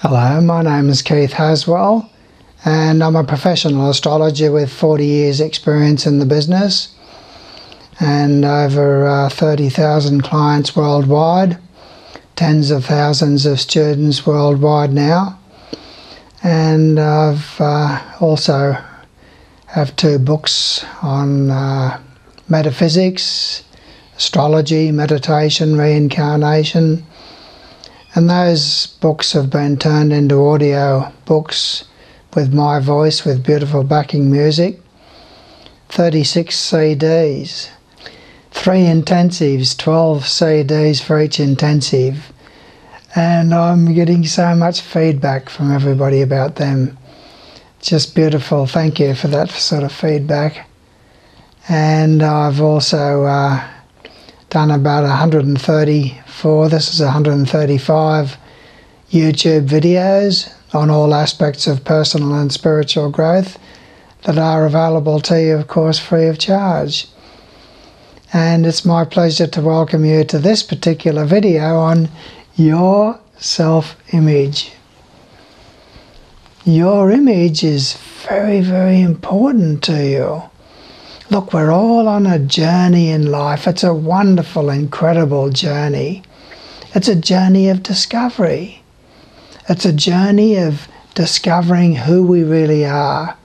Hello, my name is Keith Haswell and I'm a professional astrologer with 40 years experience in the business and over 30,000 clients worldwide, tens of thousands of students worldwide now, and I've also have 2 books on metaphysics, astrology, meditation, reincarnation. And those books have been turned into audio books with my voice, with beautiful backing music. 36 CDs, 3 intensives, 12 CDs for each intensive. And I'm getting so much feedback from everybody about them. Just beautiful. Thank you for that sort of feedback. And I've also done about 134, this is 135 YouTube videos on all aspects of personal and spiritual growth that are available to you, of course, free of charge. And it's my pleasure to welcome you to this particular video on your self-image. Your image is very, very important to you. Look, we're all on a journey in life. It's a wonderful, incredible journey. It's a journey of discovery. It's a journey of discovering who we really are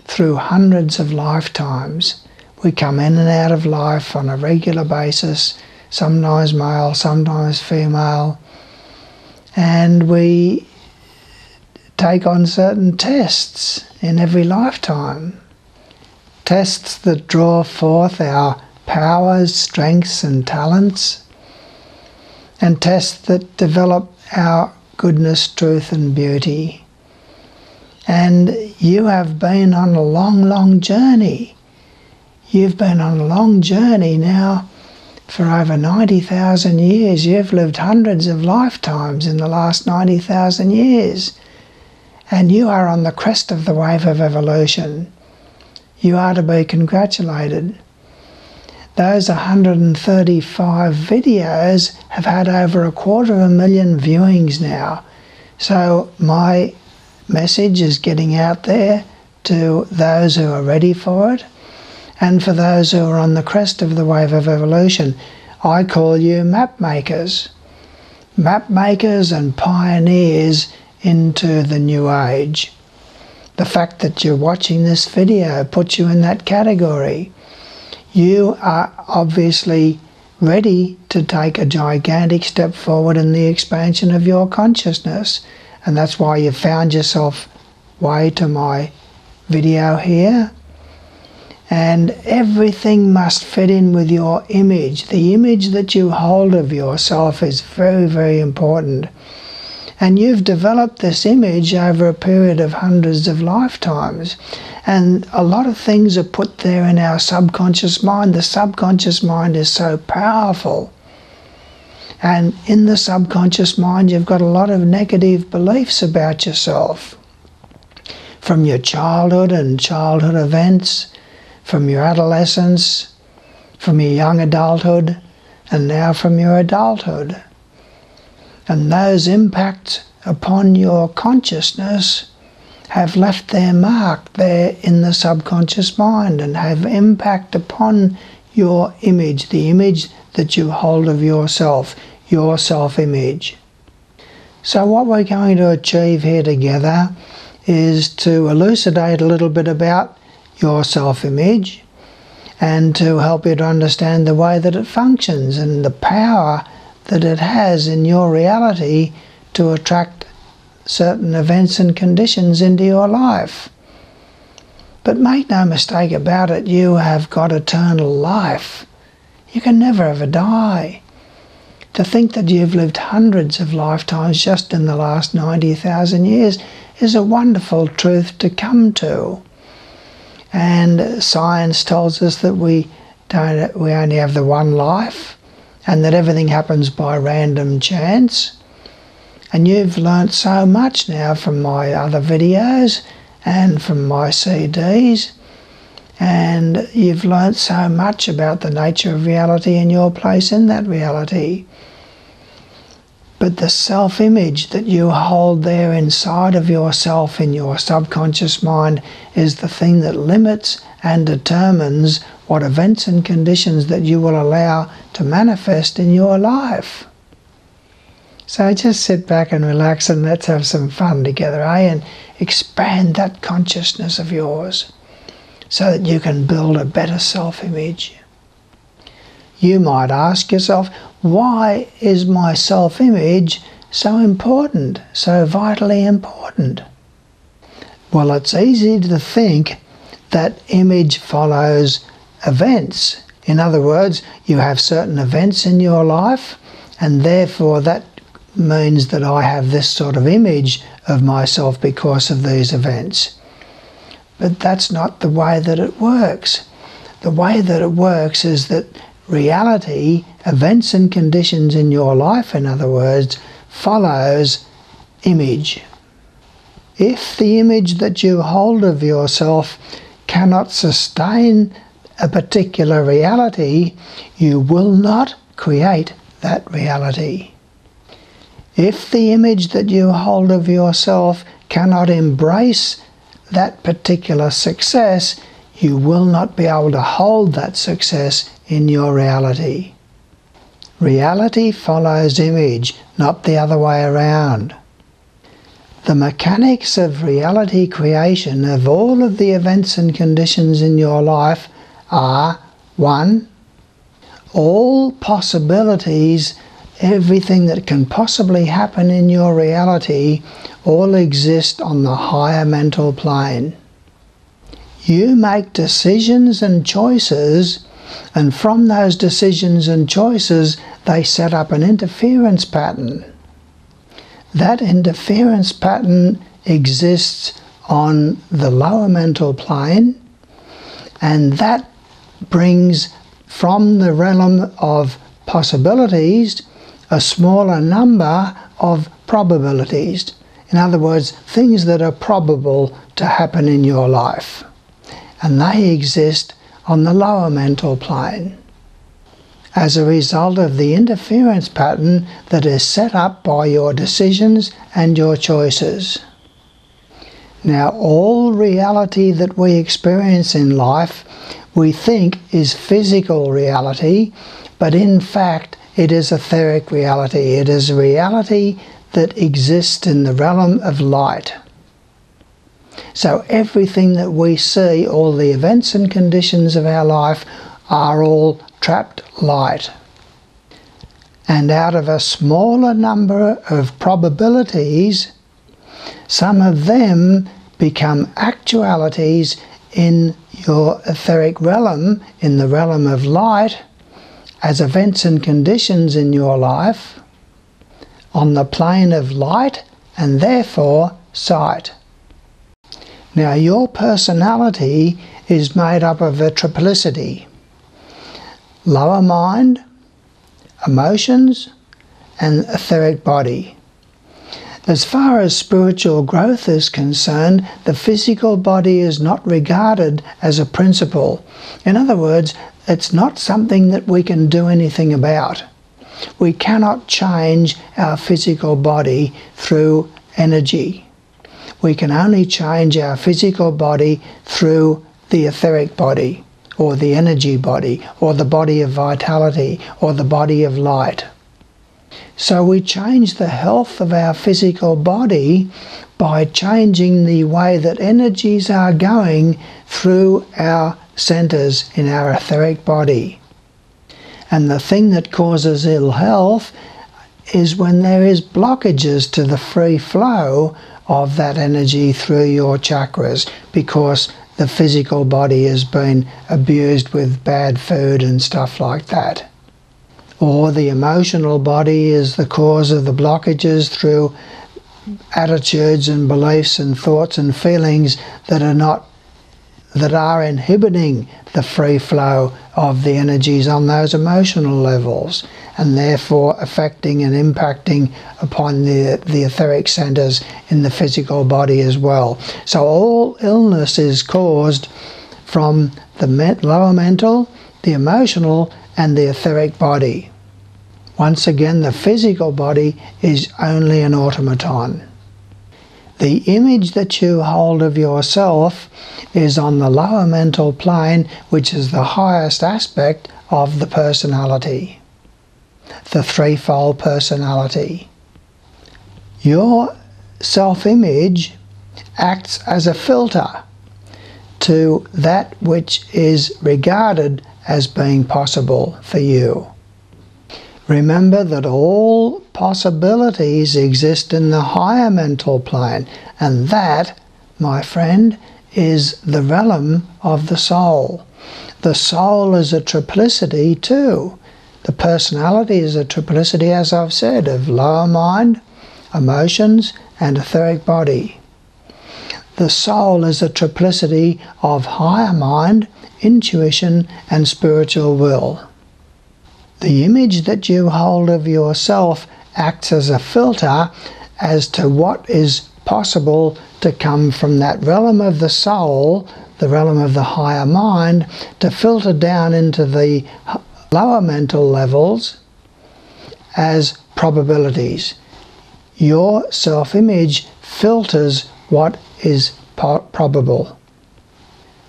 through hundreds of lifetimes. We come in and out of life on a regular basis, sometimes male, sometimes female, and we take on certain tests in every lifetime. Tests that draw forth our powers, strengths and talents, and tests that develop our goodness, truth and beauty. And you have been on a long, long journey. You've been on a long journey now for over 90,000 years. You've lived hundreds of lifetimes in the last 90,000 years. And you are on the crest of the wave of evolution. You are to be congratulated. Those 135 videos have had over 250,000 viewings now. So my message is getting out there to those who are ready for it, and for those who are on the crest of the wave of evolution. I call you map makers. Map makers and pioneers into the new age. The fact that you're watching this video puts you in that category. You are obviously ready to take a gigantic step forward in the expansion of your consciousness. And that's why you found yourself way to my video here. And everything must fit in with your image. The image that you hold of yourself is very, very important. And you've developed this image over a period of hundreds of lifetimes. And a lot of things are put there in our subconscious mind. The subconscious mind is so powerful. And in the subconscious mind, you've got a lot of negative beliefs about yourself. From your childhood and childhood events, from your adolescence, from your young adulthood, and now from your adulthood. And those impacts upon your consciousness have left their mark there in the subconscious mind and have impact upon your image, the image that you hold of yourself, your self-image. So what we're going to achieve here together is to elucidate a little bit about your self-image and to help you to understand the way that it functions and the power that it has in your reality to attract certain events and conditions into your life. But make no mistake about it, you have got eternal life. You can never ever die. To think that you've lived hundreds of lifetimes just in the last 90,000 years is a wonderful truth to come to. And science tells us that we only have the one life, and that everything happens by random chance. And you've learnt so much now from my other videos and from my CDs, and you've learnt so much about the nature of reality and your place in that reality. But the self-image that you hold there inside of yourself in your subconscious mind is the thing that limits and determines what events and conditions that you will allow to manifest in your life. So just sit back and relax and let's have some fun together, and expand that consciousness of yours so that you can build a better self-image. You might ask yourself, why is my self-image so important, so vitally important? Well, it's easy to think that image follows events. In other words, you have certain events in your life, and therefore that means that I have this sort of image of myself because of these events. But that's not the way that it works. The way that it works is that reality, events and conditions in your life, in other words, follows image. If the image that you hold of yourself cannot sustain a particular reality, you will not create that reality. If the image that you hold of yourself cannot embrace that particular success, you will not be able to hold that success in your reality. Reality follows image, not the other way around. The mechanics of reality creation of all of the events and conditions in your life are: 1. All possibilities, everything that can possibly happen in your reality, all exist on the higher mental plane. You make decisions and choices, and from those decisions and choices they set up an interference pattern. That interference pattern exists on the lower mental plane, and that brings from the realm of possibilities a smaller number of probabilities. In other words, things that are probable to happen in your life. And they exist on the lower mental plane as a result of the interference pattern that is set up by your decisions and your choices. Now, all reality that we experience in life we think is physical reality, but in fact it is etheric reality. It is a reality that exists in the realm of light. So everything that we see, all the events and conditions of our life, are all trapped light. And out of a smaller number of probabilities, some of them become actualities in your etheric realm, in the realm of light, as events and conditions in your life, on the plane of light and therefore sight. Now, your personality is made up of a triplicity: lower mind, emotions, and etheric body. As far as spiritual growth is concerned, the physical body is not regarded as a principle. In other words, it's not something that we can do anything about. We cannot change our physical body through energy. We can only change our physical body through the etheric body, or the energy body, or the body of vitality, or the body of light. So we change the health of our physical body by changing the way that energies are going through our centers in our etheric body. And the thing that causes ill health is when there is blockages to the free flow of that energy through your chakras, because the physical body has been abused with bad food and stuff like that. Or the emotional body is the cause of the blockages through attitudes and beliefs and thoughts and feelings that are inhibiting the free flow of the energies on those emotional levels, and therefore affecting and impacting upon the etheric centers in the physical body as well. So all illness is caused from the lower mental, the emotional, and the etheric body. Once again, the physical body is only an automaton. The image that you hold of yourself is on the lower mental plane, which is the highest aspect of the personality, the threefold personality. Your self-image acts as a filter to that which is regarded as being possible for you. Remember that all possibilities exist in the higher mental plane, and that, my friend, is the realm of the soul. The soul is a triplicity too. The personality is a triplicity, as I've said, of lower mind, emotions, and etheric body. The soul is a triplicity of higher mind, intuition, and spiritual will. The image that you hold of yourself acts as a filter as to what is possible to come from that realm of the soul, the realm of the higher mind, to filter down into the lower mental levels as probabilities. Your self-image filters what is probable.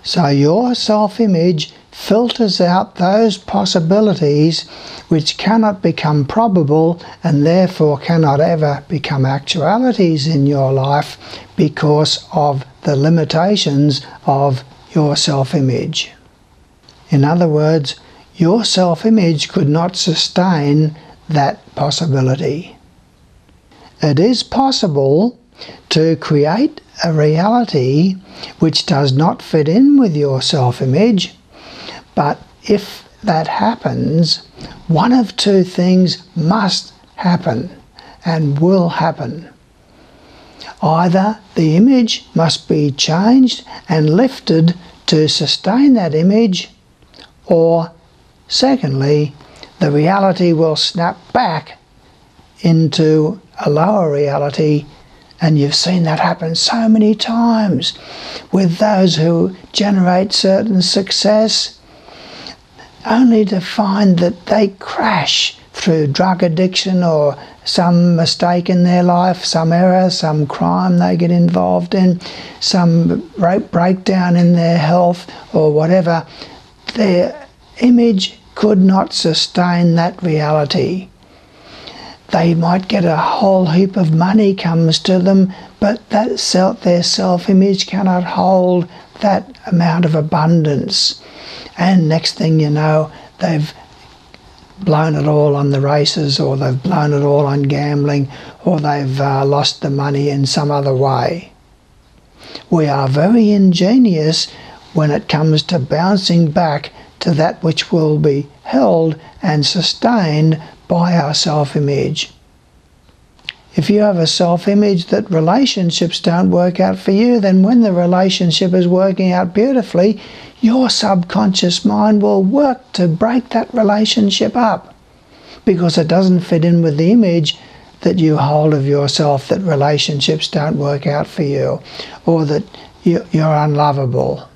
So your self-image filters out those possibilities which cannot become probable and therefore cannot ever become actualities in your life because of the limitations of your self-image. In other words, your self-image could not sustain that possibility. It is possible to create a reality which does not fit in with your self-image, but if that happens, one of two things must happen and will happen. Either the image must be changed and lifted to sustain that image, or secondly, the reality will snap back into a lower reality. And you've seen that happen so many times with those who generate certain success, only to find that they crash through drug addiction or some mistake in their life, some error, some crime they get involved in, some breakdown in their health or whatever. Their image could not sustain that reality. They might get a whole heap of money comes to them, but their self-image cannot hold that amount of abundance. And next thing you know, they've blown it all on the races, or they've blown it all on gambling, or they've lost the money in some other way. We are very ingenious when it comes to bouncing back to that which will be held and sustained by our self-image. If you have a self-image that relationships don't work out for you, then when the relationship is working out beautifully, your subconscious mind will work to break that relationship up because it doesn't fit in with the image that you hold of yourself, that relationships don't work out for you, or that you're unlovable,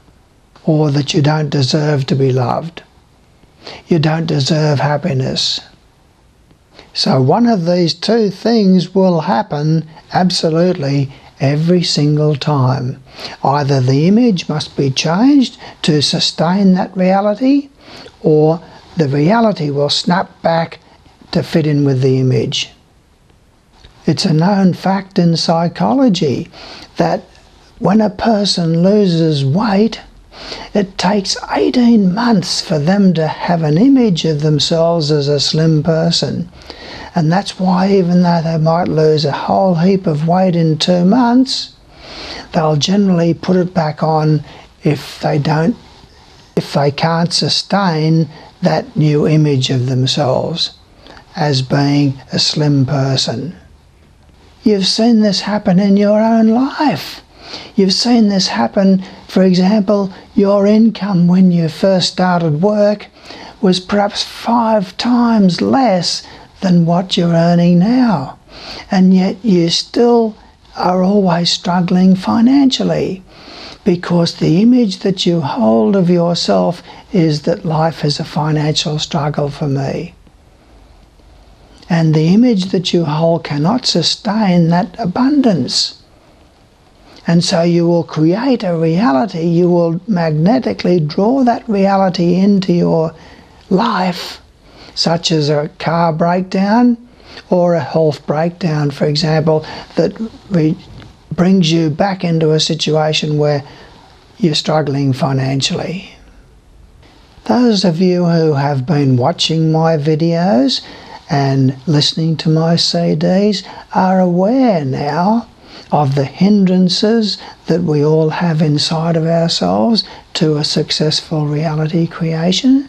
or that you don't deserve to be loved. You don't deserve happiness. So one of these two things will happen absolutely every single time. Either the image must be changed to sustain that reality, or the reality will snap back to fit in with the image. It's a known fact in psychology that when a person loses weight, it takes 18 months for them to have an image of themselves as a slim person. And that's why even though they might lose a whole heap of weight in 2 months, they'll generally put it back on if they can't sustain that new image of themselves as being a slim person. You've seen this happen in your own life. You've seen this happen, for example, your income when you first started work was perhaps 5 times less than what you're earning now. And yet you still are always struggling financially because the image that you hold of yourself is that life is a financial struggle for me. And the image that you hold cannot sustain that abundance. And so you will create a reality, you will magnetically draw that reality into your life, such as a car breakdown or a health breakdown, for example, that brings you back into a situation where you're struggling financially. Those of you who have been watching my videos and listening to my CDs are aware now of the hindrances that we all have inside of ourselves to a successful reality creation.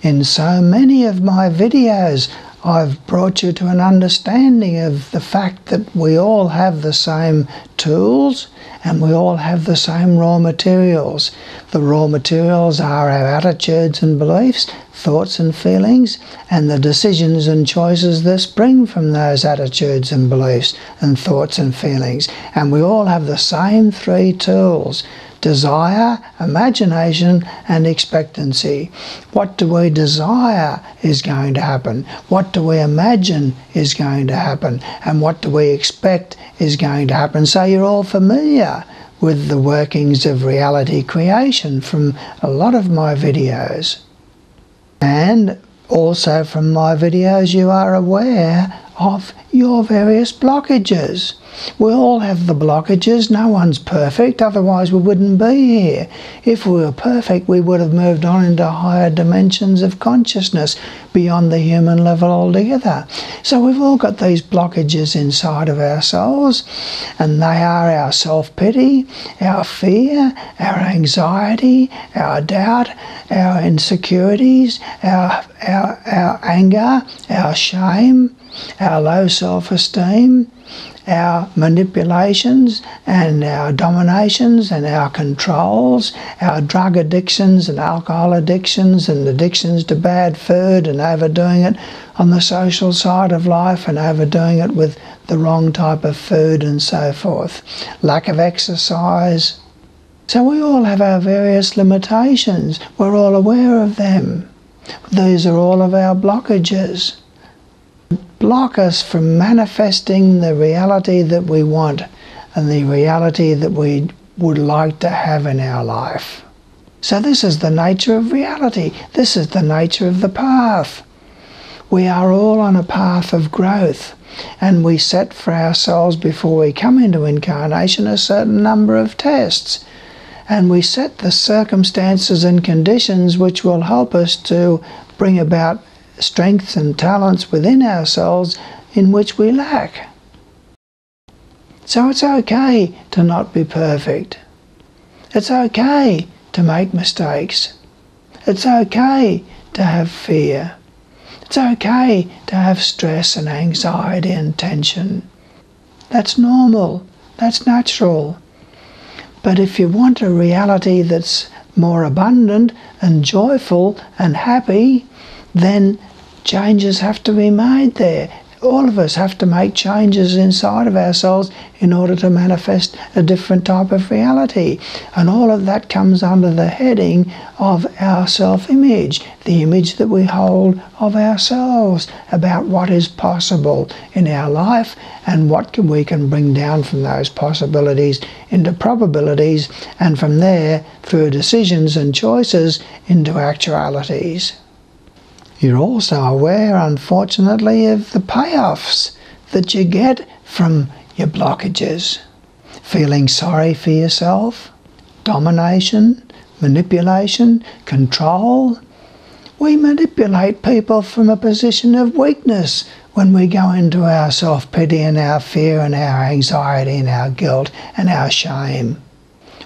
In so many of my videos, I've brought you to an understanding of the fact that we all have the same tools and we all have the same raw materials. The raw materials are our attitudes and beliefs, thoughts and feelings, and the decisions and choices that spring from those attitudes and beliefs and thoughts and feelings. And we all have the same three tools: desire, imagination, and expectancy. What do we desire is going to happen. What do we imagine is going to happen. And what do we expect is going to happen. So you're all familiar with the workings of reality creation from a lot of my videos. And also from my videos you are aware of your various blockages. We all have the blockages. No one's perfect, otherwise we wouldn't be here. If we were perfect, we would have moved on into higher dimensions of consciousness beyond the human level altogether. So we've all got these blockages inside of ourselves, and they are our self-pity, our fear, our anxiety, our doubt, our insecurities, our anger, our shame, our low self-esteem, our manipulations and our dominations and our controls, our drug addictions and alcohol addictions and addictions to bad food and overdoing it on the social side of life and overdoing it with the wrong type of food and so forth. Lack of exercise. So we all have our various limitations. We're all aware of them. These are all of our blockages. Block us from manifesting the reality that we want and the reality that we would like to have in our life. So this is the nature of reality. This is the nature of the path. We are all on a path of growth, and we set for ourselves before we come into incarnation a certain number of tests. And we set the circumstances and conditions which will help us to bring about strengths and talents within ourselves in which we lack. So it's okay to not be perfect. It's okay to make mistakes. It's okay to have fear. It's okay to have stress and anxiety and tension. That's normal. That's natural. But if you want a reality that's more abundant and joyful and happy, then changes have to be made there. All of us have to make changes inside of ourselves in order to manifest a different type of reality. And all of that comes under the heading of our self-image, the image that we hold of ourselves about what is possible in our life and what we can bring down from those possibilities into probabilities, and from there, through decisions and choices, into actualities. You're also aware, unfortunately, of the payoffs that you get from your blockages. Feeling sorry for yourself, domination, manipulation, control. We manipulate people from a position of weakness when we go into our self-pity and our fear and our anxiety and our guilt and our shame.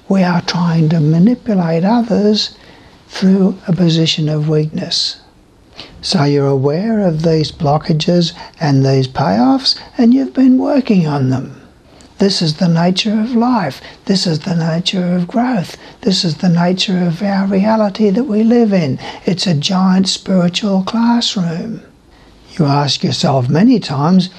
We are trying to manipulate others through a position of weakness. So you're aware of these blockages and these payoffs, and you've been working on them. This is the nature of life. This is the nature of growth. This is the nature of our reality that we live in. It's a giant spiritual classroom. You ask yourself many times,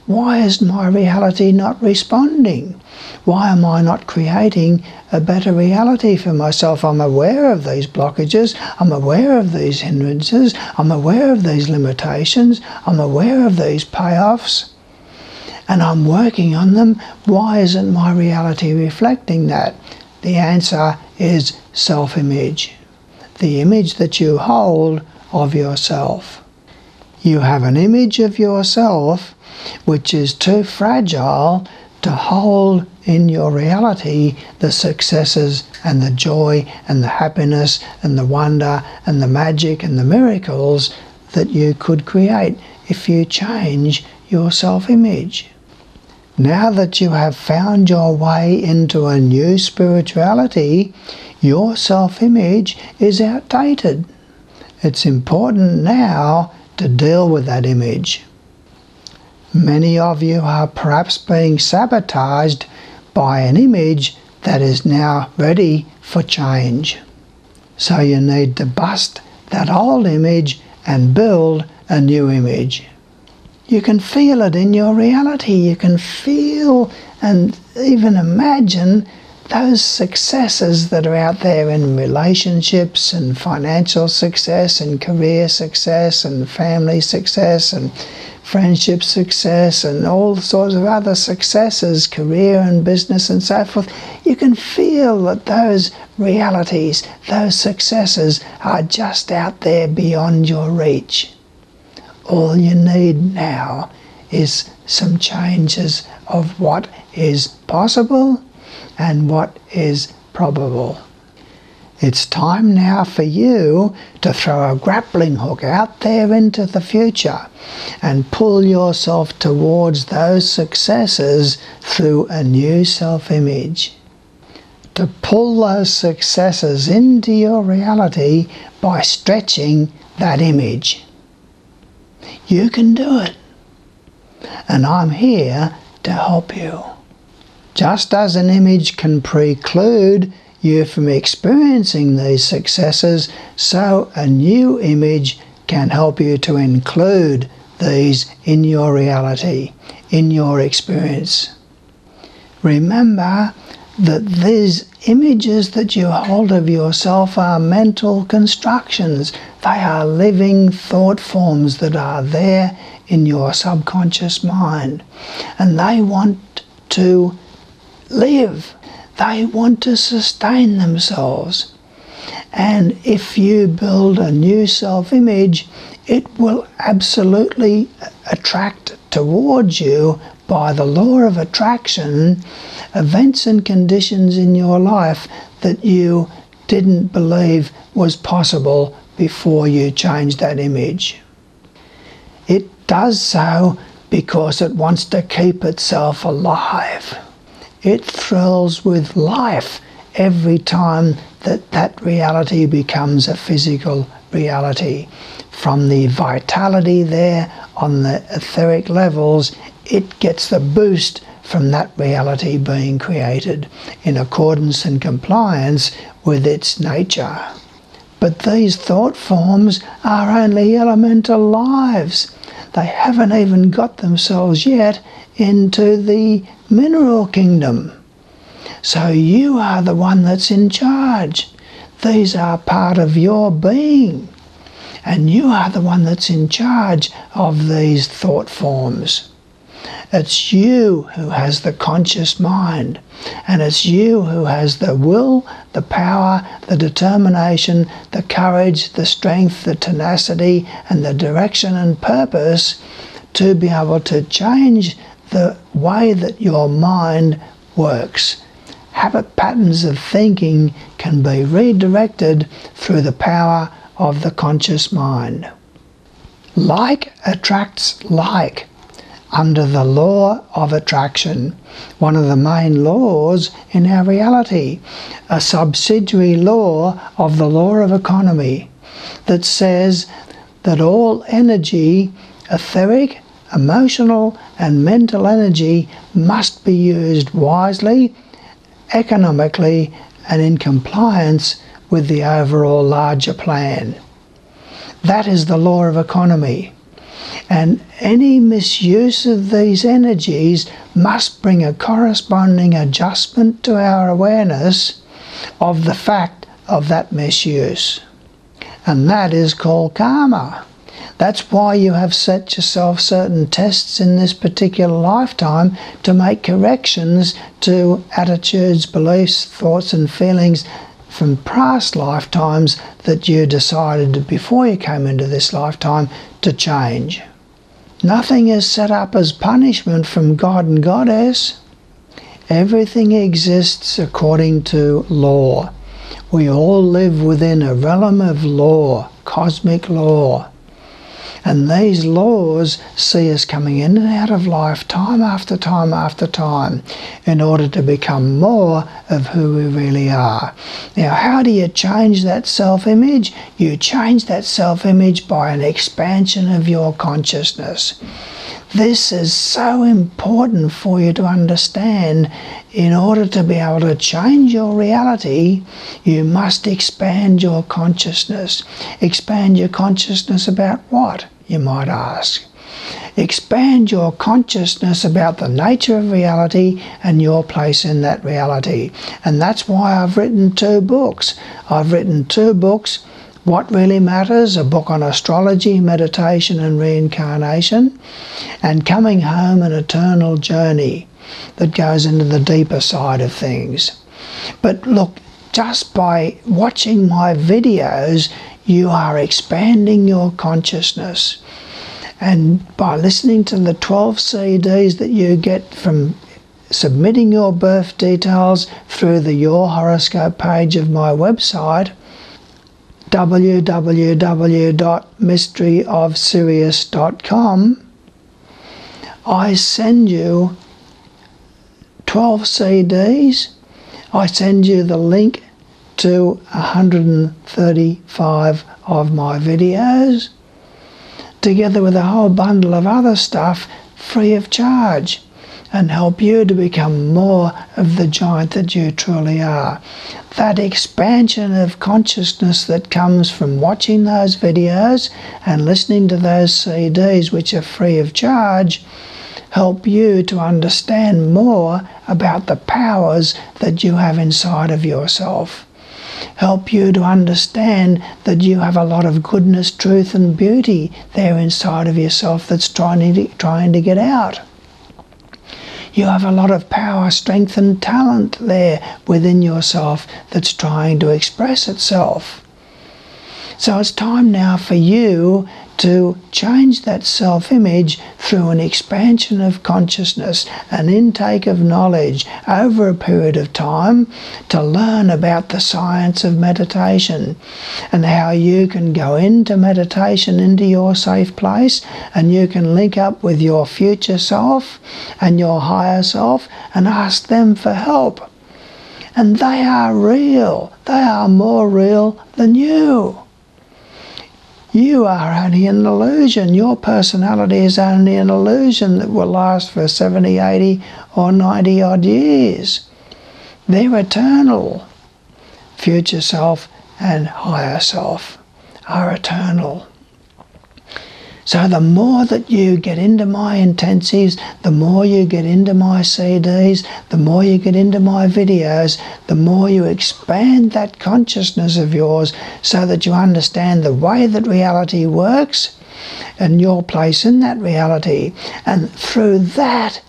why is my reality not responding? Why am I not creating a better reality for myself? I'm aware of these blockages. I'm aware of these hindrances. I'm aware of these limitations. I'm aware of these payoffs. And I'm working on them. Why isn't my reality reflecting that? The answer is self-image. The image that you hold of yourself. You have an image of yourself which is too fragile to hold in your reality the successes and the joy and the happiness and the wonder and the magic and the miracles that you could create if you change your self-image. Now that you have found your way into a new spirituality, your self-image is outdated. It's important now to deal with that image. Many of you are perhaps being sabotaged by an image that is now ready for change. So you need to bust that old image and build a new image. You can feel it in your reality. You can feel and even imagine those successes that are out there in relationships and financial success and career success and family success and friendship success and all sorts of other successes, career and business and so forth. You can feel that those realities, those successes are just out there beyond your reach. All you need now is some changes of what is possible and what is probable. It's time now for you to throw a grappling hook out there into the future and pull yourself towards those successes through a new self-image. To pull those successes into your reality by stretching that image. You can do it. And I'm here to help you. Just as an image can preclude you from experiencing these successes, so a new image can help you to include these in your reality, in your experience. Remember that these images that you hold of yourself are mental constructions. They are living thought forms that are there in your subconscious mind. And they want to live. They want to sustain themselves. And if you build a new self-image, it will absolutely attract towards you, by the law of attraction, events and conditions in your life that you didn't believe was possible before you changed that image. It does so because it wants to keep itself alive. It thrills with life every time that that reality becomes a physical reality. From the vitality there on the etheric levels, it gets the boost from that reality being created in accordance and compliance with its nature. But these thought forms are only elemental lives. They haven't even got themselves yet into the mineral kingdom. So you are the one that's in charge. These are part of your being. And you are the one that's in charge of these thought forms. It's you who has the conscious mind, and it's you who has the will, the power, the determination, the courage, the strength, the tenacity, and the direction and purpose to be able to change the way that your mind works. Habit patterns of thinking can be redirected through the power of the conscious mind. Like attracts like. Under the law of attraction, one of the main laws in our reality, a subsidiary law of the law of economy that says that all energy, etheric, emotional and mental energy, must be used wisely, economically and in compliance with the overall larger plan. That is the law of economy. And any misuse of these energies must bring a corresponding adjustment to our awareness of the fact of that misuse. And that is called karma. That's why you have set yourself certain tests in this particular lifetime to make corrections to attitudes, beliefs, thoughts and feelings from past lifetimes that you decided before you came into this lifetime to change. Nothing is set up as punishment from God and Goddess. Everything exists according to law. We all live within a realm of law, cosmic law. And these laws see us coming in and out of life time after time after time in order to become more of who we really are. Now, how do you change that self-image? You change that self-image by an expansion of your consciousness. This is so important for you to understand. In order to be able to change your reality, you must expand your consciousness. Expand your consciousness about what, you might ask? Expand your consciousness about the nature of reality and your place in that reality. And that's why I've written 2 books. I've written 2 books. What Really Matters, a book on astrology, meditation and reincarnation, and Coming Home, an Eternal Journey that goes into the deeper side of things. But look, just by watching my videos, you are expanding your consciousness. And by listening to the 12 CDs that you get from submitting your birth details through the Your Horoscope page of my website, www.mysteryofsirius.com, I send you 12 CDs. I send you the link to 135 of my videos, together with a whole bundle of other stuff free of charge, and help you to become more of the giant that you truly are. That expansion of consciousness that comes from watching those videos and listening to those CDs, which are free of charge, help you to understand more about the powers that you have inside of yourself. Help you to understand that you have a lot of goodness, truth and beauty there inside of yourself that's trying to get out. You have a lot of power, strength and talent there within yourself that's trying to express itself. So it's time now for you to change that self-image through an expansion of consciousness, an intake of knowledge over a period of time to learn about the science of meditation and how you can go into meditation, into your safe place, and you can link up with your future self and your higher self and ask them for help. And they are real. They are more real than you. You are only an illusion. Your personality is only an illusion that will last for 70, 80 or 90 odd years. They're eternal. Future self and higher self are eternal. So the more that you get into my intensives, the more you get into my CDs, the more you get into my videos, the more you expand that consciousness of yours so that you understand the way that reality works and your place in that reality. And through that,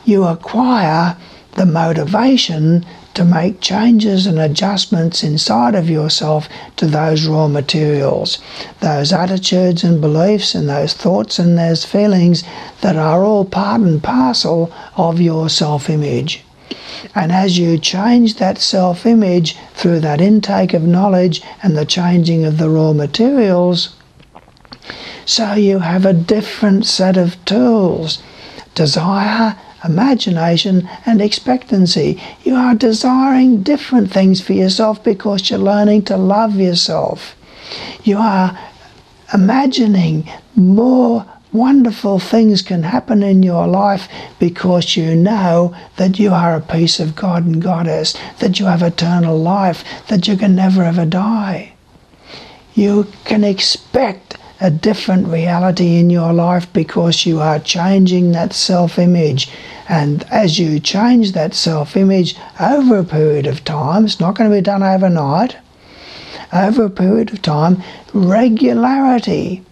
you acquire the motivation to make changes and adjustments inside of yourself to those raw materials, those attitudes and beliefs and those thoughts and those feelings that are all part and parcel of your self-image. And as you change that self-image through that intake of knowledge and the changing of the raw materials, so you have a different set of tools: desire, imagination and expectancy. You are desiring different things for yourself because you're learning to love yourself. You are imagining more wonderful things can happen in your life because you know that you are a piece of God and Goddess, that you have eternal life, that you can never ever die. You can expect a different reality in your life because you are changing that self-image. And as you change that self-image over a period of time, it's not going to be done overnight, over a period of time, regularity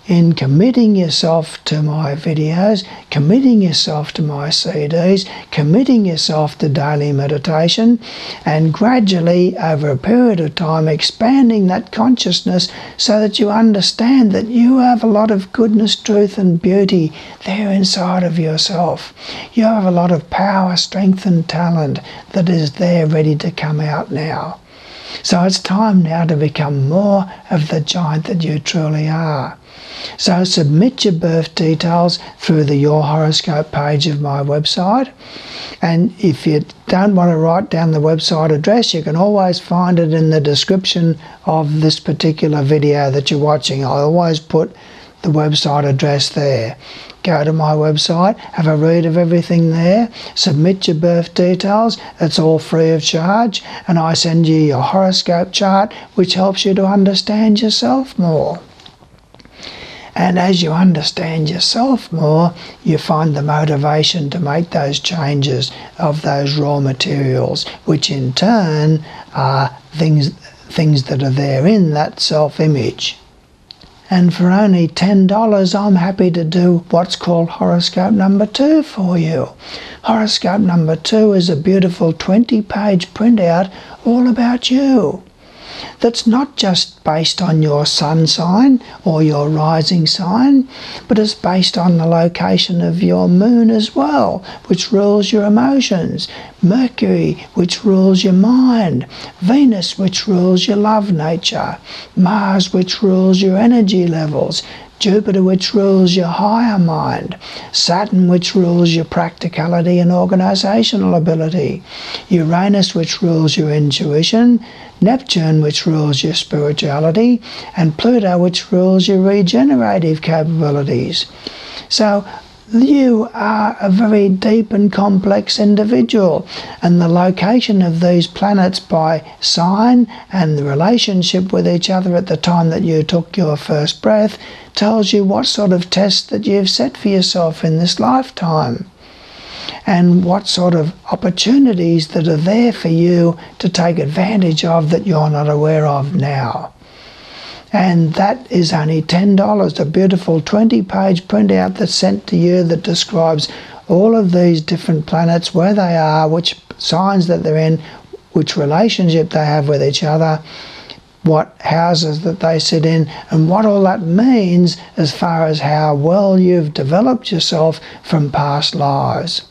in committing yourself to my videos, committing yourself to my CDs, committing yourself to daily meditation, and gradually over a period of time expanding that consciousness so that you understand that you have a lot of goodness, truth and beauty there inside of yourself. You have a lot of power, strength and talent that is there ready to come out now. So it's time now to become more of the giant that you truly are. So submit your birth details through the Your Horoscope page of my website. And if you don't want to write down the website address, you can always find it in the description of this particular video that you're watching. I always put the website address there. Go to my website, have a read of everything there, submit your birth details, it's all free of charge, and I send you your horoscope chart, which helps you to understand yourself more. And as you understand yourself more, you find the motivation to make those changes of those raw materials, which in turn are things that are there in that self-image. And for only $10, I'm happy to do what's called horoscope number 2 for you. Horoscope number 2 is a beautiful 20-page printout all about you. That's not just based on your sun sign or your rising sign, but it's based on the location of your moon as well, which rules your emotions, Mercury, which rules your mind, Venus, which rules your love nature, Mars, which rules your energy levels, Jupiter, which rules your higher mind, Saturn, which rules your practicality and organizational ability, Uranus, which rules your intuition, Neptune, which rules your spirituality, and Pluto, which rules your regenerative capabilities. So you are a very deep and complex individual, and the location of these planets by sign and the relationship with each other at the time that you took your first breath tells you what sort of test that you've set for yourself in this lifetime, and what sort of opportunities that are there for you to take advantage of that you're not aware of now. And that is only $10, a beautiful 20-page printout that's sent to you that describes all of these different planets, where they are, which signs that they're in, which relationship they have with each other, what houses that they sit in, and what all that means as far as how well you've developed yourself from past lives.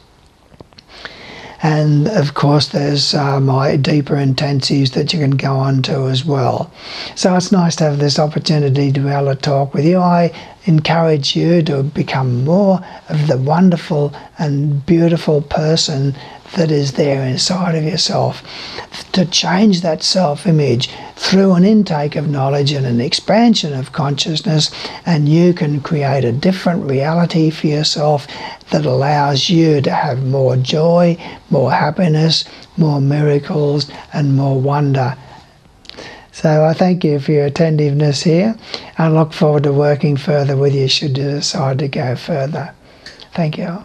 And of course there's my deeper intensives that you can go on to as well. So it's nice to have this opportunity to be able to talk with you. I encourage you to become more of the wonderful and beautiful person that is there inside of yourself, to change that self-image through an intake of knowledge and an expansion of consciousness, and you can create a different reality for yourself that allows you to have more joy, more happiness, more miracles and more wonder. So I thank you for your attentiveness here. I look forward to working further with you should you decide to go further. Thank you.